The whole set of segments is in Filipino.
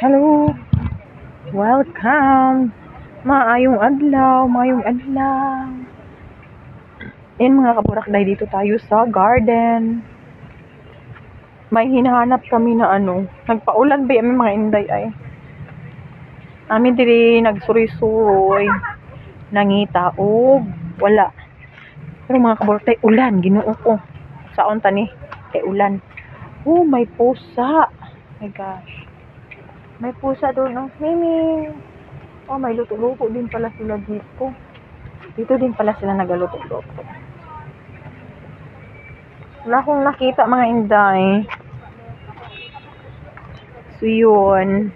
Hello, welcome. Maayong adlaw, maayong adlaw. Ayan mga kaburakday, dito tayo sa garden. May hinahanap kami na nagpaulan ba yung mga inday ay. Amin diri nagsuri-suroy, nangita o wala. Pero mga kaburakday, ulan, Ginoo ko. Saon tani? Kay ulan. Oh, may pusa. My gosh. May pusa doon, Mimi. Oh, may luto-luto din pala sila dito. Dito din pala sila nagaluto-luto. Wala akong nakita mga inday. So, yun.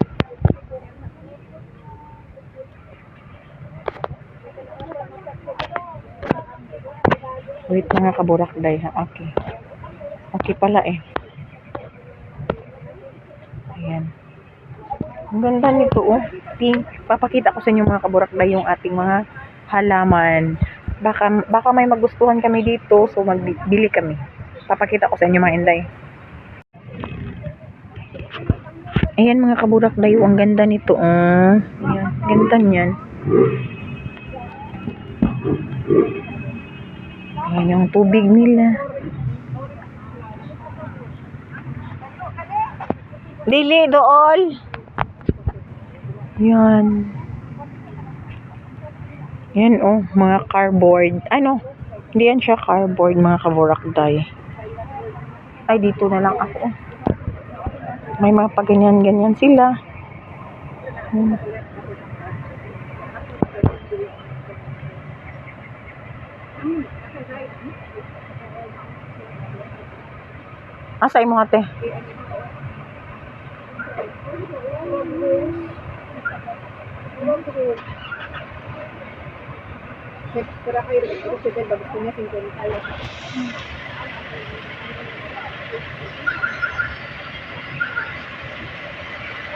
Wait mga kaburakday ha. Okay. Okay pala eh. Ayan. Ang ganda nito Pink. Papakita ko sa inyo mga kaburakday yung ating mga halaman. Baka may magustuhan kami dito, so magbili kami. Papakita ko sa inyo mga inday. Ayan mga kaburakday, ang ganda nito Ayan, ganda niyan. Ayan yung tubig nila. Dili dool. Yan. Yan mga cardboard. Hindi yan siya cardboard mga kaburakday. Ay, dito na lang ako. May mga paganyan-ganyan sila. Asa imo ate? Para kayo ito sa bed bago niya 50 tayo.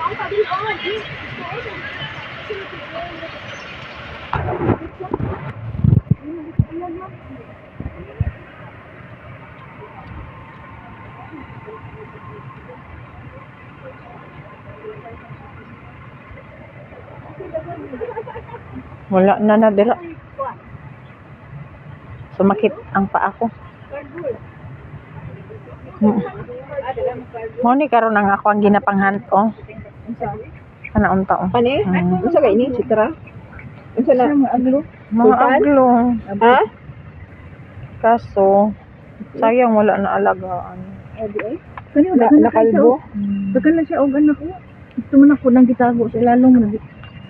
Ang pabili Wala na nadira. Sumakit ang paa ko. Mo ni karon ang ako ang ginapanghunt Kana unta Ani? Unsa kay ini sitra? Unsa na aglo? Mga aglo. Ha? Kaso sayang wala na alagaan. Adi ay. Kani nakalbo. Dagan na siya og anak ko. Gusto man ako nang gitago sa lalong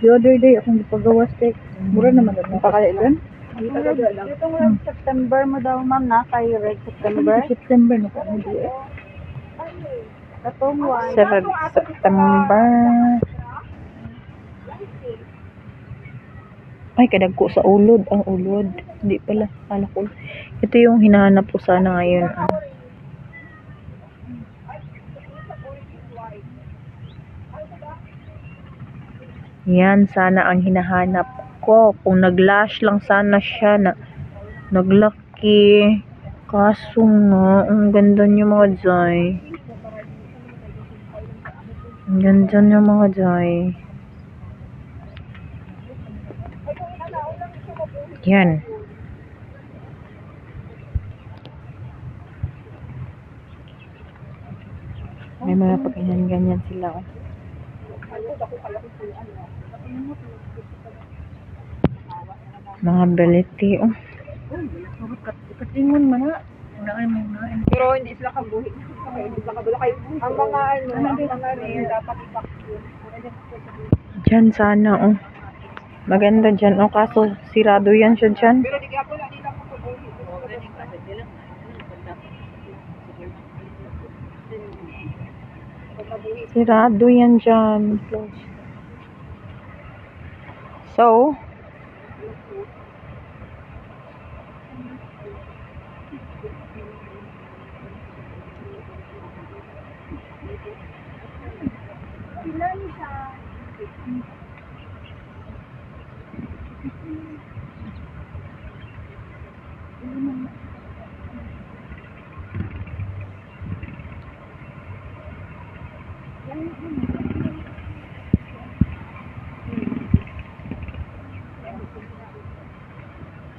the other day akong gipagawas kay mura naman ang Pakailan? Itong September mo daw ma'am na kay Red September. September na kami di. Katong one. September. Ay, kadagko sa ulod. Ang ulod. Hindi pala. Kala ko. Ito yung hinahanap ko sana ngayon. Yan, sana ang hinahanap ko. Kung naglash lang sana siya na naglaki. Kaso nga, ang ganda niya mga jay. Ang ganda niya mga jay. Yan. May mga pagganyan-ganyan sila. Mga beliti Katingon man na. Wala ay mo na. Pero hindi sila kabuhi. Hindi sila kabulakay. Ang mga dapat i-vaccine. Diyan sana maganda dyan kaso sirado yan siya dyan. Pero di kaya pala nila ko kabuhi. Sirado yan dyan. So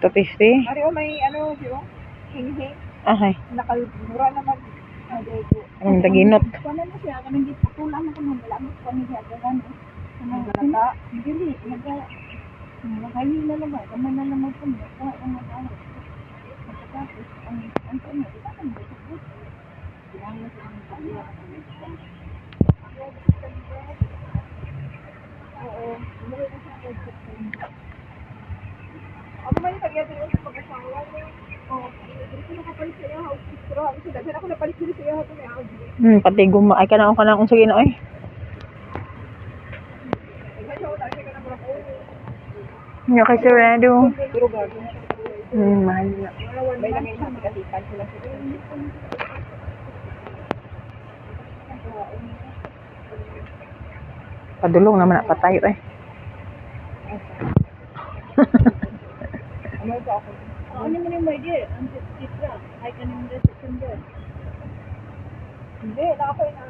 250? Ari, may ano, yung hing-hing. Ahay. Nakalmura naman. Dito. Ang daginot. Kumain na siya, kanang di patulan na kanang wala mo kami siya ganun. Kanang Nalata. dili nagahila lang ba, kamay na lang mo kami, kuha ang mga tao. Pagkatapos ang kanya, di ba kan dito? Bilang na sa mga tao. Oo. Umuwi na siya. Ako man yung kagaya din sa pag-asawa niya. Oo. Hindi ko nakapalit sa iyo. Pero ako napalit din sa iyo. Ito may ako. Pati guma. Ay, kanang kung sige na, ay. Hindi kay Serrado. Pero gagawin siya. Mahal na. May langay natin kasi cancel lang siya. Padulong naman na patayo, eh. Ano ito ako? Ano mo yung idea? Ang titra, ay kanang September. Hindi, nakapain na.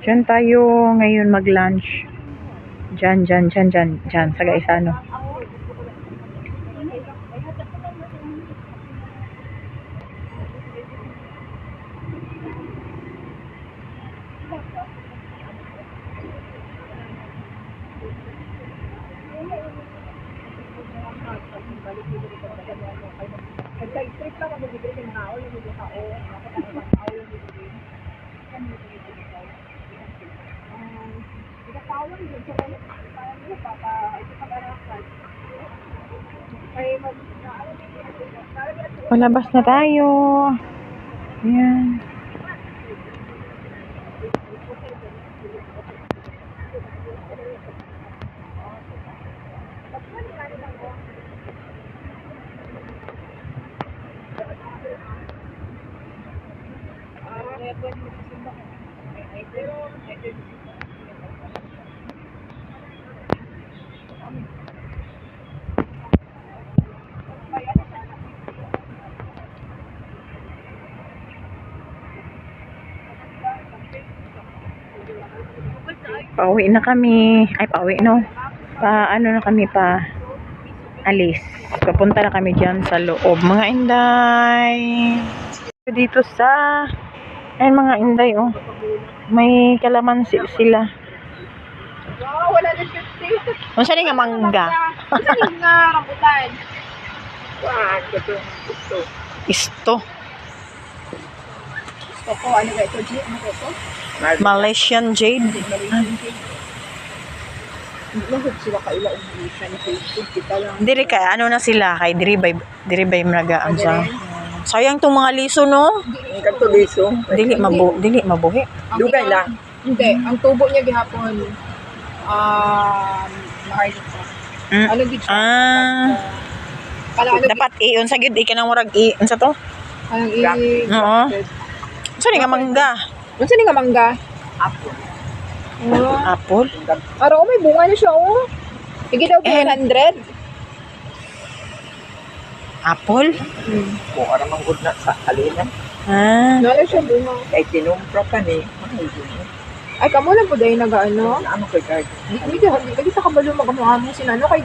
Diyan tayo ngayon mag-lunch. Diyan, sa Gaisano. Nagka-strip lang ako bibili ng tao, yung mga tao, tao yung bibili. Ikatawan yun, so kaya nyo, pag-arakan. Kaya Palabas na tayo. Ayan. Pauwi na kami. Ay, pauwi no. Ano na kami pa alis. Papunta na kami dyan sa loob. Mga inday. Dito sa ayun mga inday, oh. May kalamansi sila. wow, wala na 50. Ano siya nga mangga? Ano nga rambutan? Wow, ito. Isto. Koko, ano ba ito? Ano ba ito? Malaysian jade. Lahod sila kaila umulisan sa YouTube. Kita lang. Diri kay ano na sila kay diri bay mragaan sa. Sayang tong mga liso no. Kanto liso. Dili mabuhi. Dugay lang. Hindi, ang tubo niya gihapon nakaisip ko. Ano gid siya? Kala ano Dapat iyon sa gid ikanang murag unsa to? anong Oo. Unsa ni nga mangga? Unsa ni nga mangga? Apple. Apple? Aro may bunga na siya oh. Sige daw 100. Apple? Kung ano mang good na sa halina, Nala siya bunga. kay tinumpra ka ni, Ay kamo lang po dahil nag-ano. ano kay guard? Hindi sa kabalo magamuha mo sila. Ano kay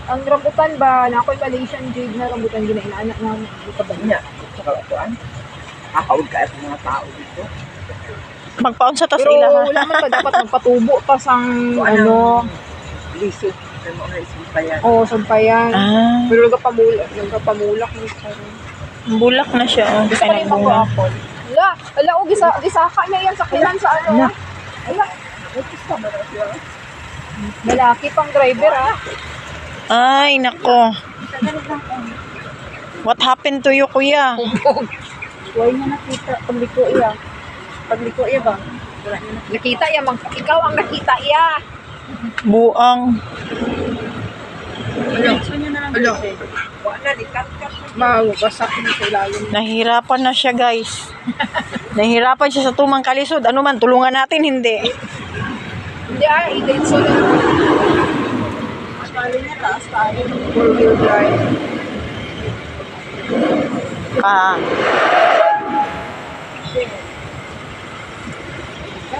ang rambutan ba na ako'y Malaysian jade na rambutan ginailanak na dito ba niya? Niya, sa kalatuan, kakawag ka sa mga tao dito. Magpaunsa ta sa Pero ila. wala man ba dapat magpatubo pa sang ano. Liso, may mga isip pa yan. Oo, sampayan. Ah, Pero nagpamulak mo sa bulak na siya oh. Gusto ko Kaya rin pang bunga. apple. Ala, o gisaka na yan sa kilan sa ano. Ala, malaki pang driver ah. Ay, nako. What happened to you, kuya? Huwag na nakita pagliko iya. Pagliko iya ba? Wala na Nakita ya, ikaw ang nakita ya. Buang. Ala, Wala, ikat-kat. mawasak na sa ilalim. Nahirapan na siya, guys. Nahirapan siya sa tumang kalisod. Ano man, tulungan natin, hindi. Hindi ah, i-date na. Pali na taas tayo. 4-wheel drive.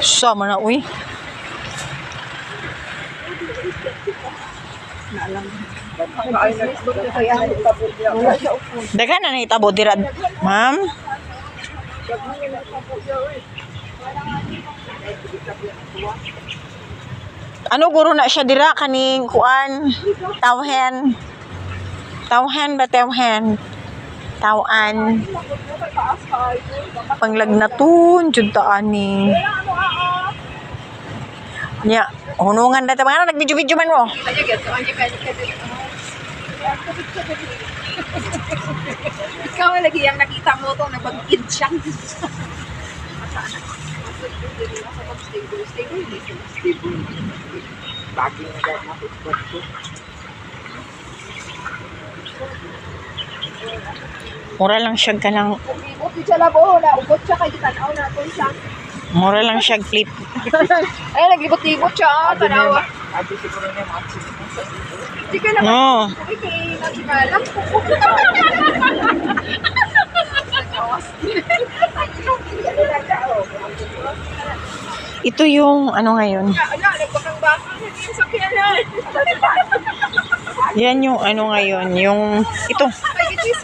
Sama na, uy. Dagan na nahitabo dira, ma'am. Ano guro na siya dira kaning kuan? Tawhen. Tawhen ba tawhen? Tawan. Panglagnaton jud ta ani. Nya, hunungan na ta mga nag-video-video man mo. Ikaw lagi yang nakita mo to nabagkid siya. Bagay na dahil nakikot ko. Mura lang siya kanang Ubot siya labo na ubot siya kay tanaw na to siya. mura lang siya flip. Ay naglibot-libot siya tanaw. Abi siguro niya mga chismosa. Di ka na No. okay, nagsimalam. Ito yung ano ngayon. Ano, nagpakang baka sa sakyanan. Yan yung ano ngayon, yung ito.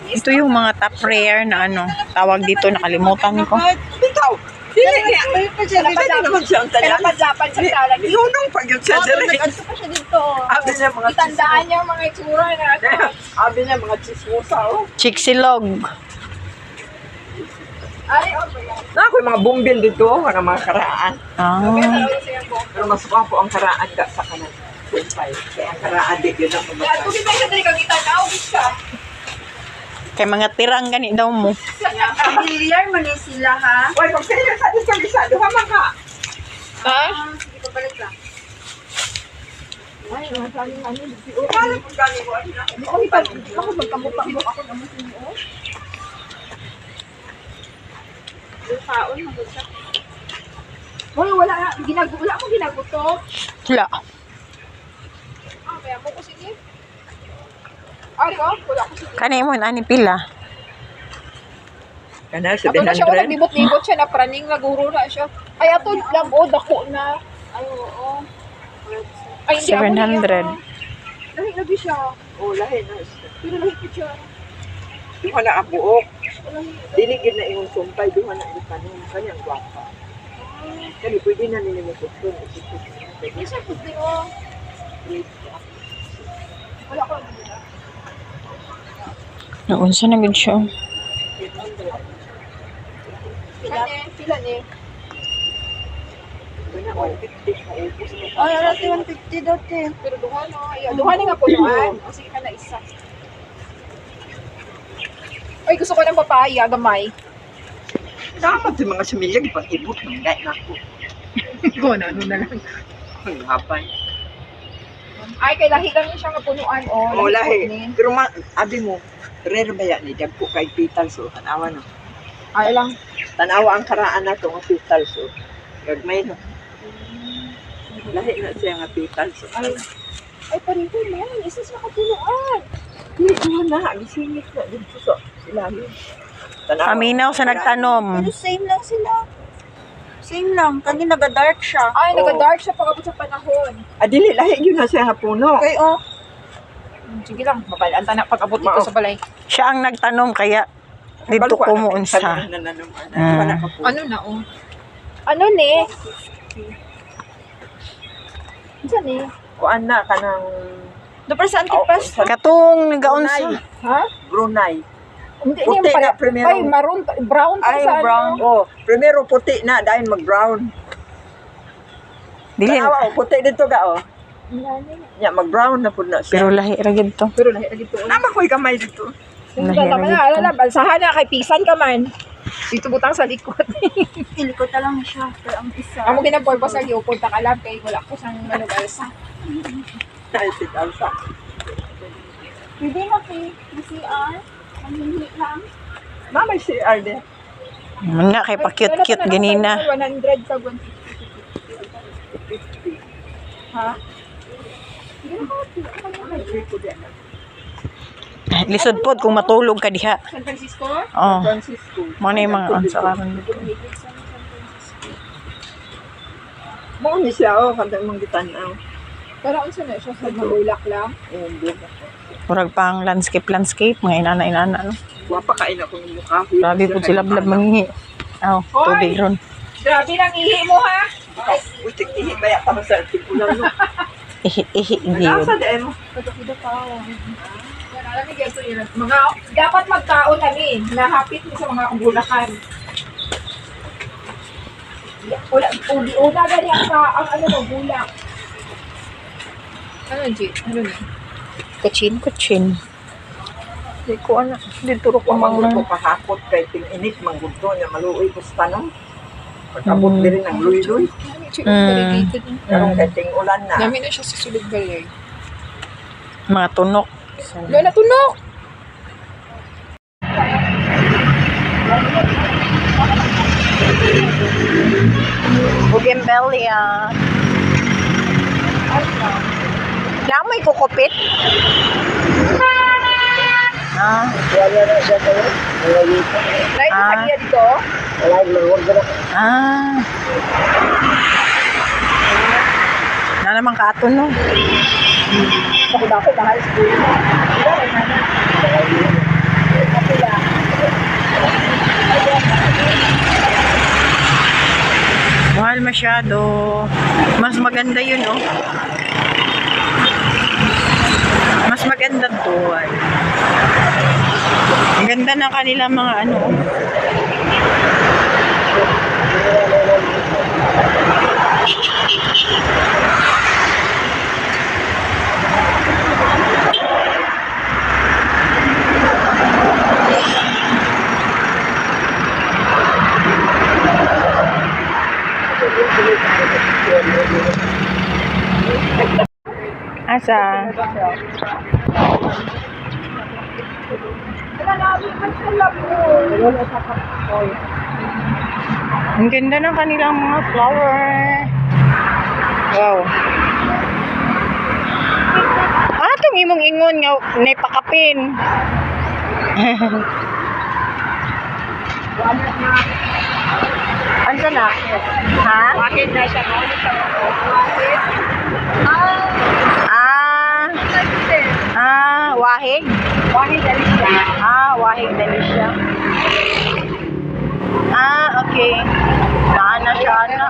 Ito yung mga top rare na ano, tawag dito nakalimutan ko. Bitaw! Dili niya! Pwede naman siya ang talan. Pinapadapan sa talag. Ihunong pag yun siya dire. Nag-anto pa siya dito. Abi niya mga Itandaan niya mga itsura na ito. Abi niya mga chismosa oh. Chiksilog. Ay, oh my God. Na ako yung mga bumbil dito, mga karaan. Ah, Pero mas po ang karaan ka sa kanan. Kumpay. Kaya ang karaan di yun ang Kaya pumatay. kung kita siya dali kang itanaw, ka. kay mga tirang gani daw mo. Familiar mo ni sila, ha? Uy, kung sa'yo sa isa, duha man ka. Ha? Sige, pabalik lang. Ay, masaling ano. Paano kung galing mo? Ako magkamukha mo ako naman sa iyo. Kaon, maganda. Hoy, wala akong ginaguto. Wala. Ah, kaya mo ko sige. Ay, ko, wala ko sige. Kani mo ani pila. Kana, Ato na siya, naglibot-libot siya, na praning naguro na siya. Ay, ato lang, oh, dako na. Ay, oo. Ay, hindi ako 700. Lahi siya. Oh, lahi na. Pero lahi ko siya. Duha na ang buok. Diligid na yung sumpay, duha na yung kanon. Kanyang gwapa. Kani, pwede na nila mo tutun. Isa ko din, oh. Wala ko lang. Naunsa na gud siya. Pila ni. Kana, 150 ka upos na. Ay, arati 150 daw, te. Pero duha no. Ay, duha ni nga punuan. O sige ka na isa. Ay, gusto ko ng papaya, gamay. Dapat yung mga similya, ipag-ibot ng dahil na ako. Ano na lang. Ang hapay. Ay, kay lahi lang siya nga punuan, oh. Oh, lahi. ni. Pero abi mo, rare ba yan ni Dagpo kay pital so tanawa no. Ay lang. Tanawa ang karaan na to nga pital so. Gagmay no. Lahi na siya nga pital so. Ay, parito na. Isa siya kapunuan. Dito na, gisingit na dito so. Ilalim. Tanawa. Paminaw sa nagtanom. Pero same lang sila. Same lang. Kani naga-dark siya. Ay, Oo. nag-dark siya pagkabot sa panahon. Dili lahi yun na siya nga puno. Okay, oh. Sige lang, mabalaan ta na pag-abot dito Mao. sa balay. Siya ang nagtanom kaya dito ko mo unsa. Ano na, oh? Ano ni? Ano ni? Kuan na kanang Dapat sa antipas. Katong nagaunsa. Ha? Brunei. Hindi Puti niya pala. na primero. Ay, maroon, brown pa Ay, sa brown. ano. Oh, primero puti na dahil mag-brown. Dili. Tanawa, oh, puti dito ga oh. Ya, mag-brown na po na siya. Pero lahi ra gid to. Pero lahi lagi to. Nama ko'y kamay dito. Hindi ka naman na, alala, balsahan na, kay pisan ka man. Dito butang sa likod. Ilikot na lang siya. Pero ang isa. Amo ginapurpose sa giupod ta ka lang, kay wala ko sang manubalsa. Ay, sit alsa. Pwede na kay PCR. Manghingi lang. Mama si Arde. Nga kay pa-cute-cute ganina. 100 ka 150. Ha? Lisod pod kung matulog ka diha. San Francisco? Oh, Francisco. mo na yung mga unsa karon dito. Mo ni siya oh, kada mong gitanaw. Pero ang sana siya sa bulak lang. Hindi. Murag pang landscape, mga inana, no? Wapa kain ako ng mukha. Grabe po sila blab manghihi. Oh, tubig ron. Grabe lang ihi mo ha. Butik ihi baya ka sa tipulan no. Ihi, hindi yun. Asa di mo? Pagkakita pa ako. Yan, alam niyo ganito yun. Mga, dapat magkaon kami. Nahapit mo sa mga bulakan. Una gani ang ano mo, bulak. Ano, G? Ano na? Kutsin. Di ko ano, di turok ko Kumang mang ko kahapot kay ting init manggudto niya maluoy ko sa tanong. Pagkabot din ng luy-luy. Karong kay ting ulan na. Namin na siya sa sulog balay. mga tunok. Lola, tunok! Bougainvillea. Lamay kukupit. Ah. Wala na siya kayo. Wala dito. Right, Ah. kaya dito. Wala yung mga Ah. Na naman kaaton, no? Ako bahal sa buhay. Mahal masyado. Mas maganda yun, oh. Mas maganda doon. Ang ganda ng kanilang mga ano. Asa? Ang ganda ng kanilang mga flower. Wow. Ah, itong imong ingon nga naipakapin. Ano na? Ha? Bakit na siya mo? Wahig? Bakit na siya? Wahig Delicia. Okay. Naana siya na.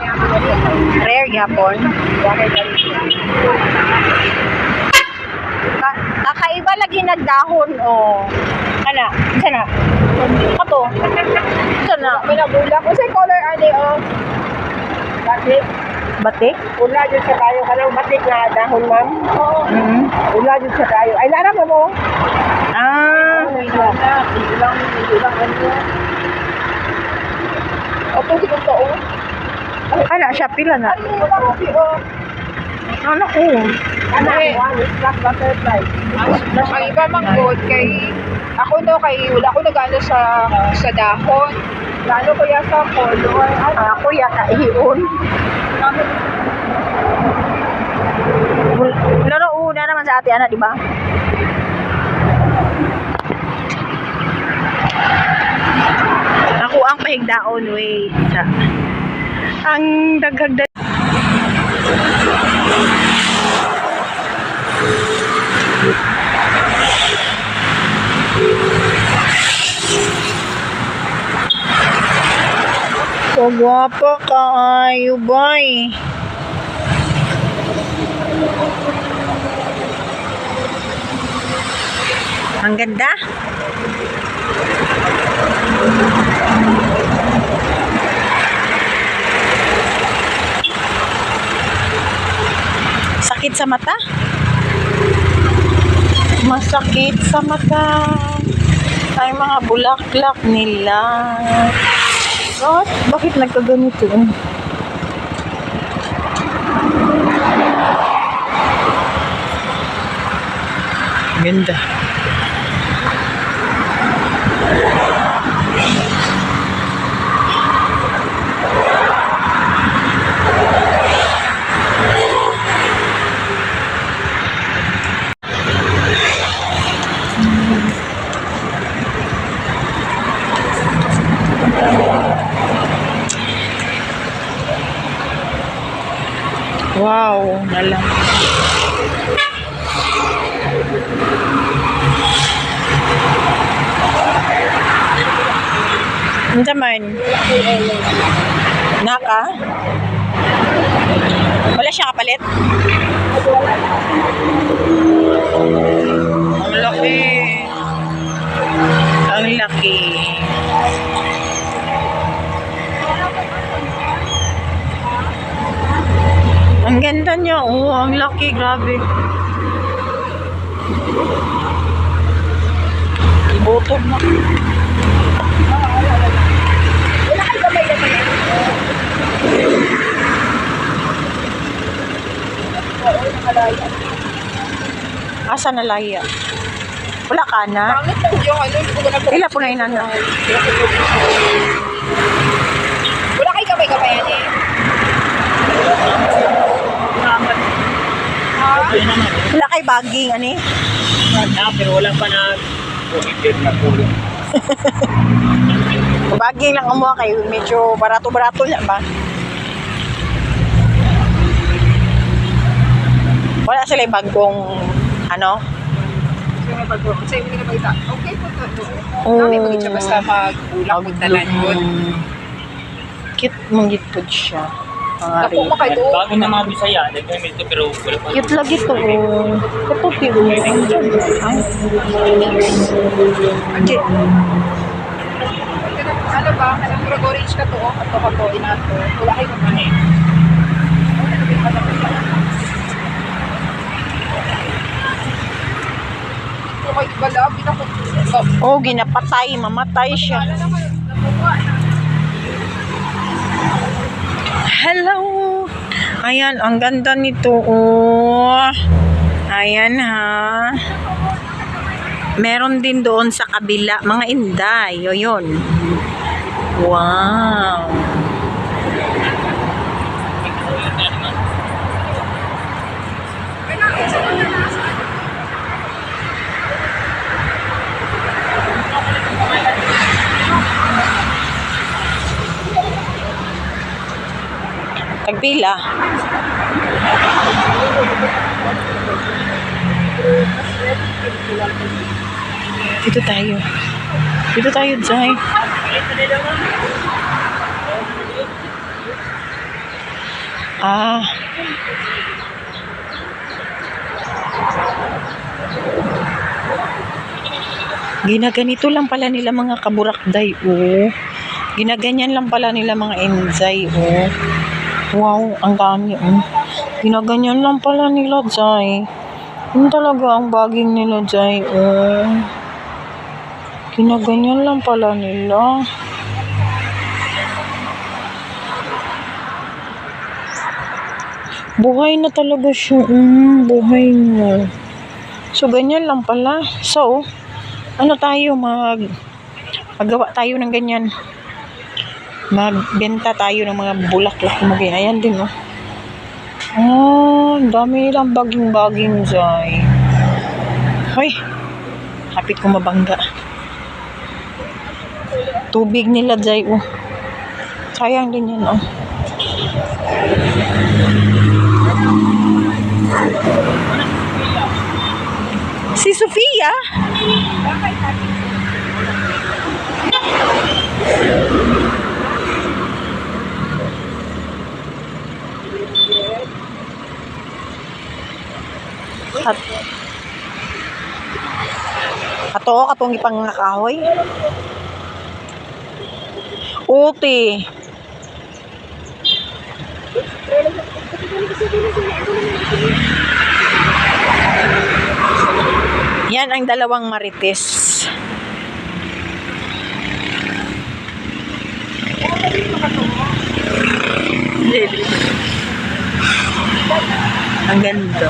Rare yapon. Bakit na siya? Kakaiba lagi nagdahon, oh. Ana, sana. Kato. Sana. Pinabulak ko sa color ani oh. Bakit? Batik? Ula dyan sa tayo. Kanang batik na dahon, ma'am. Oo. Mm. Ula dyan sa tayo. Ay, lara mo mo. Ilang ano. O, kung sigong to, oh. Ana, siya pila na. Ano ko? Ano eh? Black butterfly. Ang iba manggod kay ako no kay wala ko nagano sa dahon. Lalo ko ya sa color. Ako yata iyon. Laro una naman sa ate ana, di ba? Ako ang pahigdaon, wait. Ang daghagda. So, guwapa ka, ayo, boy. Ang ganda. Sakit sa mata? Masakit sa mata. Ay, mga bulaklak nila. What? Bakit nagkaganito? Ganda. Wow, nalang. Ano man? Naka? Wala siya kapalit? Ang laki. Ang laki. Ang ganda niya. Oh, ang laki. Grabe. Bottom na. Asa na laya? Wala ka na? Pangit lang yung ano, hindi ko na Ila po na inana. Wala kay kamay-kamay yan eh. Wala kay baging, ani? Pero wala pa na positive na pulo. Baging lang kumuha kayo. Medyo barato-barato na ba? Wala sila yung bagong, ano? Sa'yo hindi na magita. Okay po to. Oh. Kami magit siya basta mag-ulang magtalan yun. Cute mong gitpod siya. Napo mo kayo doon. Bago na mga Bisaya, nag-gamit ito pero wala pa. Cute lagi to. Oh. Kaputi. Oh. Ay. Cute. Ano ba? Anong drug orange ka to? Ato ka to, inato. Wala kayo kamay. Okay, bala, binakot. Oh, ginapatay. Mamatay siya. Hello. Ayan, ang ganda nito. Oh. Ayan ha. Meron din doon sa kabila. Mga inday. O yun. Wow. Tagpila. Dito tayo. Dito tayo, Jai. Ah. Ginaganito lang pala nila mga kaburakday, oh. Ginaganyan lang pala nila mga enjay, oh. Wow, ang dami, oh. Ginaganyan lang pala nila, Jai. Yun talaga ang baging nila, Jai, oh. Ginaganyan lang pala nila. Buhay na talaga siya. Buhay na. So, ganyan lang pala. So, ano tayo, magawa tayo ng ganyan. Magbenta tayo ng mga bulaklak. Ayan din, oh. Oh, dami nilang baging-baging, Jai. Hoy, hapit ko mabangga. Tubig nila, Jai, oh. Sayang din yan, oh. Si Sofia? Ato katong ipang kahoy. Uti. Yan ang dalawang marites. Ang ganda.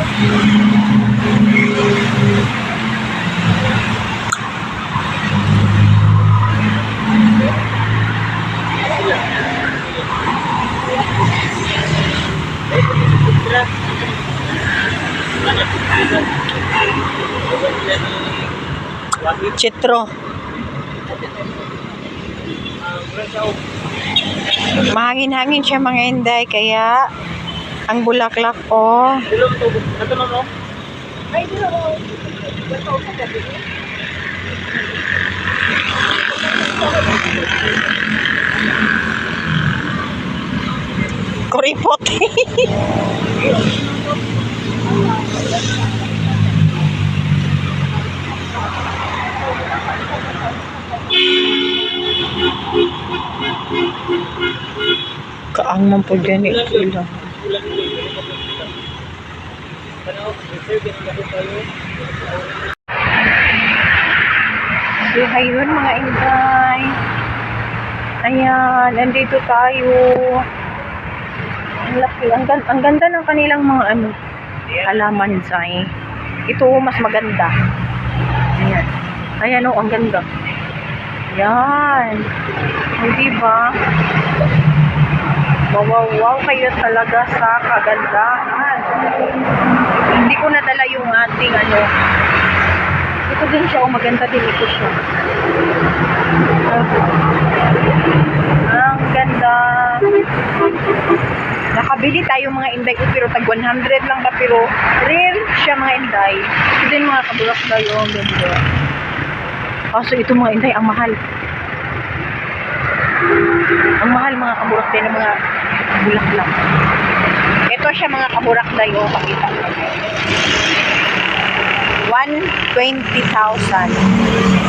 Chitro. Mahangin-hangin siya mga inday, kaya Ang bulaklak, oh. Hello, ito mo. Ay, di ako. Ito sa gabi. Kuripot. Kaang man po dyan eh. Ilang. So, ayun mga inday. Ayan, nandito tayo. Ang laki, ang ganda ng kanilang mga ano, halaman Zay. Ito mas maganda. Ayan. Ayan oh, ang ganda. Yan. O, diba? Wow kayo talaga sa kagandahan. Hindi ko nadala yung ating ano. Ito din siya, oh, maganda din ito siya. Ang ganda. Nakabili tayo mga inday ko pero tag 100 lang ba pero rare siya mga inday. Ito din mga kaburak tayo. Ang ganda. Kaso ito mga inday, ang mahal. Ang mahal mga kaburak din ng mga bulaklak. Ito siya mga kaburak tayo. Pakita. 120,000.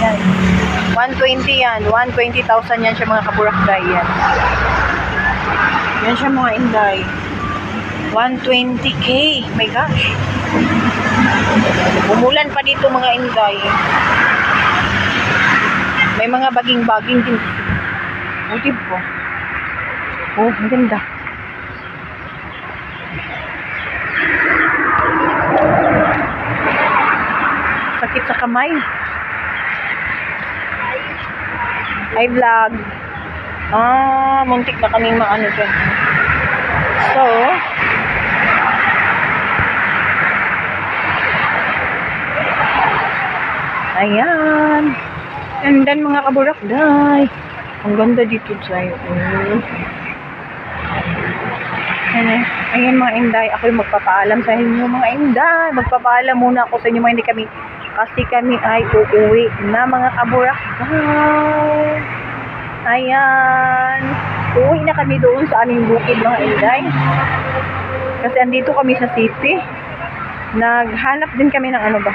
Yan. 120 yan. 120,000 yan siya mga kaburak tayo. Yan. Yan siya mga inday. 120k. My gosh. Umulan pa dito mga inday. May mga baging-baging din. O, diba? Oh, ang ganda. Sakit sa kamay. Hi, vlog. Muntik na kaming maano dyan. So, ayan. And then, mga kaburakday. Ang ganda dito sa'yo. Ayan mga inday. Ako'y magpapaalam sa inyo mga inday. Magpapaalam muna ako sa inyo mga hindi kami. Kasi kami ay uuwi na mga kaburakday. Ayan. Uuwi na kami doon sa aming bukid mga inday. Kasi andito kami sa city. Naghanap din kami ng ano ba.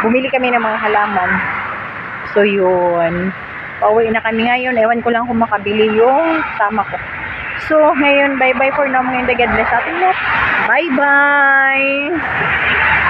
Bumili kami ng mga halaman. So yun. Pauwi na kami ngayon. Ewan ko lang kung makabili yung sama ko. So ngayon, bye-bye for now mga inday. God bless ating lahat. Bye-bye.